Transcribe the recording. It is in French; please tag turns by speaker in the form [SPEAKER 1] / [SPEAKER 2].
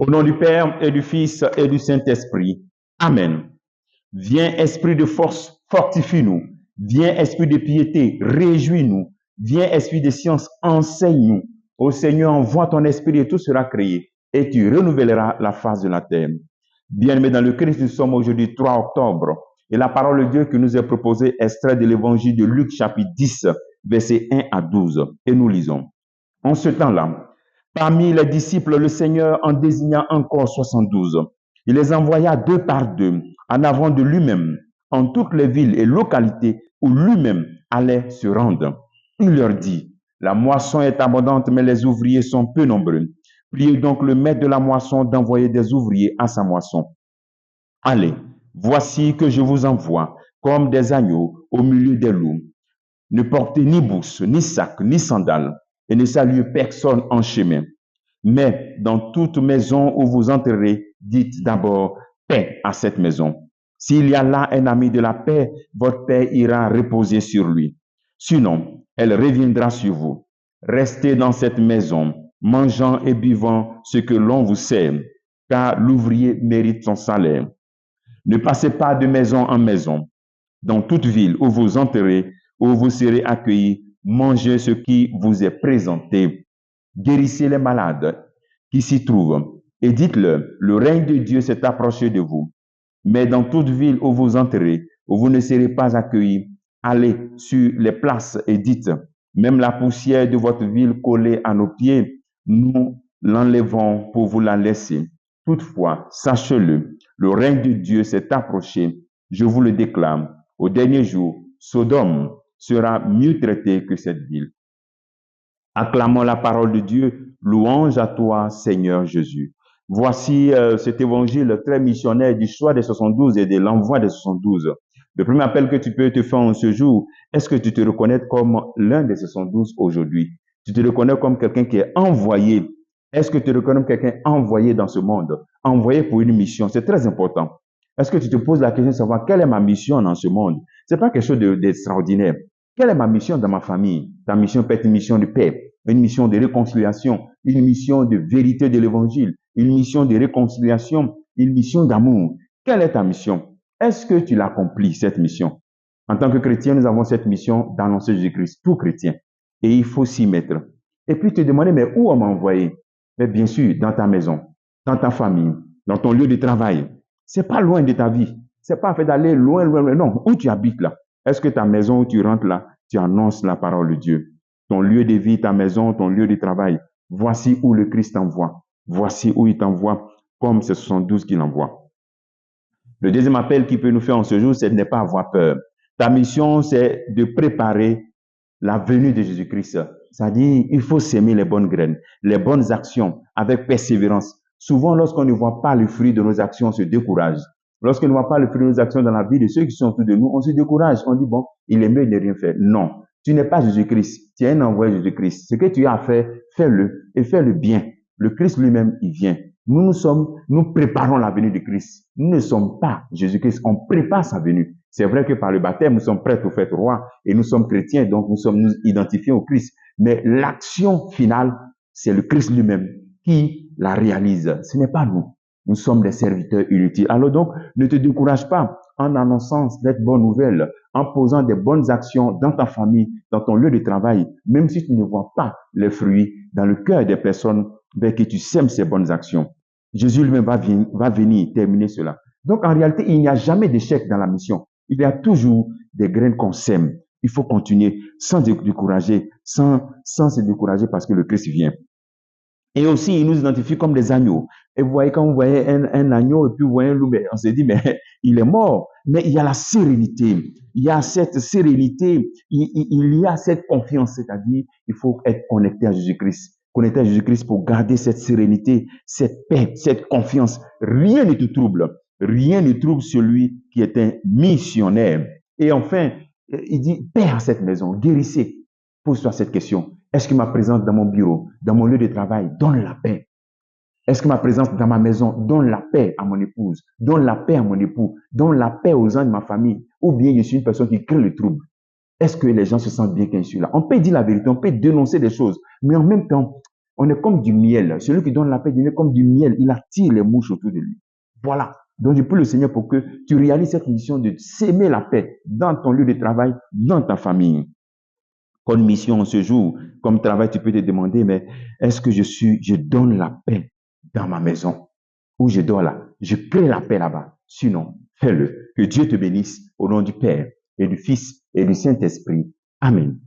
[SPEAKER 1] Au nom du Père et du Fils et du Saint-Esprit. Amen. Viens, esprit de force, fortifie-nous. Viens, esprit de piété, réjouis-nous. Viens, esprit de science, enseigne-nous. Ô Seigneur, envoie ton esprit et tout sera créé, et tu renouvelleras la face de la terre. Bien-aimés dans le Christ, nous sommes aujourd'hui 3 octobre, et la parole de Dieu qui nous est proposée est extraite de l'évangile de Luc chapitre 10, versets 1 à 12, et nous lisons. En ce temps-là, parmi les disciples, le Seigneur en désigna encore 72. Il les envoya 2 par 2 en avant de lui-même en toutes les villes et localités où lui-même allait se rendre. Il leur dit, la moisson est abondante, mais les ouvriers sont peu nombreux. Priez donc le maître de la moisson d'envoyer des ouvriers à sa moisson. Allez, voici que je vous envoie comme des agneaux au milieu des loups. Ne portez ni bourse, ni sac, ni sandales, et ne saluez personne en chemin. Mais dans toute maison où vous entrerez, dites d'abord paix à cette maison. S'il y a là un ami de la paix, votre paix ira reposer sur lui. Sinon, elle reviendra sur vous. Restez dans cette maison, mangeant et buvant ce que l'on vous sert, car l'ouvrier mérite son salaire. Ne passez pas de maison en maison. Dans toute ville où vous entrerez, où vous serez accueillis, mangez ce qui vous est présenté. Guérissez les malades qui s'y trouvent et dites-leur, le règne de Dieu s'est approché de vous. Mais dans toute ville où vous entrerez, où vous ne serez pas accueillis, allez sur les places et dites, même la poussière de votre ville collée à nos pieds, nous l'enlevons pour vous la laisser. Toutefois, sachez-le, le règne de Dieu s'est approché. Je vous le déclare. Au dernier jour, Sodome sera mieux traitée que cette ville. Acclamons la parole de Dieu. Louange à toi, Seigneur Jésus. Voici cet évangile très missionnaire du choix des 72 et de l'envoi des 72. Le premier appel que tu peux te faire en ce jour, est-ce que tu te reconnais comme l'un des 72 aujourd'hui? Tu te reconnais comme quelqu'un qui est envoyé. Est-ce que tu te reconnais comme quelqu'un envoyé dans ce monde? Envoyé pour une mission. C'est très important. Est-ce que tu te poses la question de savoir quelle est ma mission dans ce monde? C'est pas quelque chose d'extraordinaire. Quelle est ma mission dans ma famille? Ta mission peut être une mission de paix, une mission de réconciliation, une mission de vérité de l'évangile, une mission de réconciliation, une mission d'amour. Quelle est ta mission? Est-ce que tu l'accomplis, cette mission? En tant que chrétien, nous avons cette mission d'annoncer Jésus-Christ, tout chrétien. Et il faut s'y mettre. Et puis te demander, mais où on m'a envoyé? Mais bien sûr, dans ta maison, dans ta famille, dans ton lieu de travail. C'est pas loin de ta vie. C'est pas fait d'aller loin, loin, loin. Non, où tu habites là? Est-ce que ta maison où tu rentres là, tu annonces la parole de Dieu? Ton lieu de vie, ta maison, ton lieu de travail. Voici où le Christ t'envoie. Voici où il t'envoie, comme ces 72 qu'il envoie. Le deuxième appel qu'il peut nous faire en ce jour, c'est de ne pas avoir peur. Ta mission, c'est de préparer la venue de Jésus-Christ. C'est-à-dire, il faut s'aimer les bonnes graines, les bonnes actions avec persévérance. Souvent, lorsqu'on ne voit pas le fruit de nos actions, on se décourage. Lorsqu'on ne voit pas le fruit de nos actions dans la vie de ceux qui sont autour de nous, on se décourage. On dit, bon, il est mieux de rien faire. Non, tu n'es pas Jésus-Christ. Tu es un envoyé de Jésus-Christ. Ce que tu as à faire, fais-le et fais-le bien. Le Christ lui-même, il vient. Nous préparons la venue de Christ. Nous ne sommes pas Jésus-Christ. On prépare sa venue. C'est vrai que par le baptême, nous sommes prêts au fait roi et nous sommes chrétiens, donc nous identifions au Christ. Mais l'action finale, c'est le Christ lui-même qui la réalise. Ce n'est pas nous. Nous sommes des serviteurs inutiles. Alors donc, ne te décourage pas en annonçant cette bonne nouvelle, en posant des bonnes actions dans ta famille, dans ton lieu de travail, même si tu ne vois pas les fruits dans le cœur des personnes vers qui tu sèmes ces bonnes actions. Jésus lui-même va venir terminer cela. Donc, en réalité, il n'y a jamais d'échec dans la mission. Il y a toujours des graines qu'on sème. Il faut continuer sans se décourager, sans se décourager parce que le Christ vient. Et aussi, il nous identifie comme des agneaux. Et vous voyez, quand vous voyez un agneau et puis vous voyez un loup, on se dit, mais il est mort. Mais il y a la sérénité. Il y a cette sérénité. Il y a cette confiance. C'est-à-dire, il faut être connecté à Jésus-Christ. Connecté à Jésus-Christ pour garder cette sérénité, cette paix, cette confiance. Rien ne te trouble. Rien ne trouble celui qui est un missionnaire. Et enfin, il dit, paix à cette maison, guérissez. Pose-toi cette question. Est-ce que ma présence dans mon bureau, dans mon lieu de travail, donne la paix? Est-ce que ma présence dans ma maison donne la paix à mon épouse, donne la paix à mon époux, donne la paix aux gens de ma famille? Ou bien je suis une personne qui crée le trouble? Est-ce que les gens se sentent bien quand je suis là? On peut dire la vérité, on peut dénoncer des choses, mais en même temps, On est comme du miel. Celui qui donne la paix, il est comme du miel. Il attire les mouches autour de lui. Voilà. Donc, je prie le Seigneur pour que tu réalises cette mission de s'aimer la paix dans ton lieu de travail, dans ta famille. Comme mission en ce jour, comme travail, tu peux te demander, mais est-ce que je donne la paix dans ma maison? Où je dors là? Je crée la paix là-bas. Sinon, fais-le. Que Dieu te bénisse au nom du Père et du Fils et du Saint-Esprit. Amen.